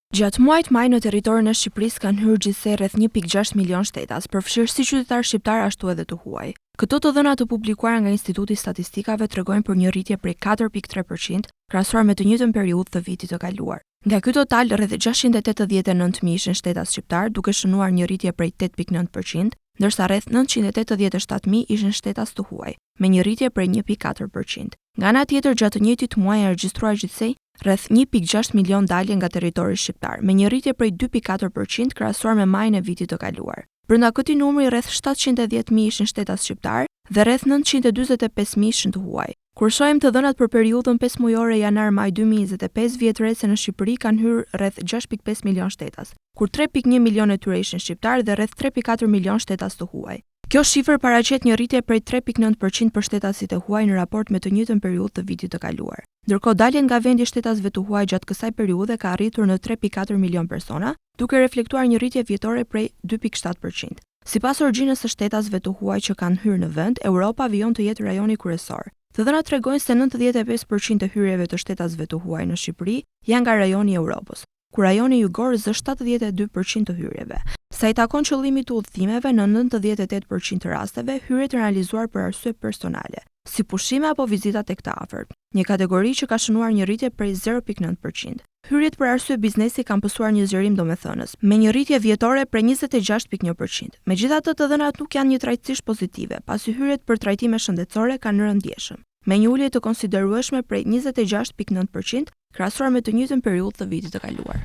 Gjatë muajit maj në territorin e Shqipërisë kanë hyrë gjithsej rreth 1.6 milion shtetas, përfshirë si qytetar shqiptar ashtu edhe të huaj. Këto të dhëna të publikuara nga Instituti i Statistikave tregojnë për një rritje prej 4.3% krahasuar me të njëjtën periudhë të vitit të kaluar. Nga ky total, rreth 689.000 ishin shtetas shqiptar, duke shënuar një rritje prej 8.9%, ndërsa rreth 987.000 ishin shtetas të huaj, me një rritje prej 1.4%. Nga ana tjetër, gjatë të njëjtit muaji janë regjistruar gjithsej rreth 1.6 milion dalje nga territori shqiptar, me një rritje prej 2.4% krahasuar me majin e vitit të kaluar. Brenda këtij numri rreth 710.000 ishin shtetas shqiptar dhe rreth 945.000 ishin të huaj. Kur shohim të dhënat për periudhën 5 mujore janar-maj 2025, vjet re se në Shqipëri kanë hyrë rreth 6.5 milion shtetas, kur 3.1 milion e tyre ishin shqiptar dhe rreth 3.4 milion shtetas të huaj. Kjo shifër paraqet një rritje prej 3.9% për shtetasit e huaj në raport me të njëjtën periudhë të vitit të kaluar. Ndërkohë daljen nga vendi shtetasve të huaj gjatë kësaj periudhe ka arritur në 3.4 milion persona, duke reflektuar një rritje vjetore prej 2.7%. Sipas origjinës së shtetasve të huaj që kanë hyrë në vend, Europa vijon të jetë rajoni kryesor. Të dhënat tregojnë se 95% e hyrjeve të shtetasve të huaj në Shqipëri janë nga rajoni i Europës, ku rajoni jugor zë 72% të hyrjeve. Sa i takon qëllimit të udhëtimeve, në 98% të rasteve hyrjet janë realizuar për arsye personale, si pushime apo vizita tek të afërt, një kategori që ka shënuar një rritje prej 0.9%. Hyrjet për arsye biznesi kanë pësuar një zgjerim domethënës, me një rritje vjetore prej 26.1%. Megjithatë, të dhënat nuk janë njëtrajtësisht pozitive, pasi hyrjet për trajtime shëndetësore kanë rëndësishëm, me një ulje të konsiderueshme prej 26.9% krahasuar me të njëjtën periudhë të vitit të kaluar.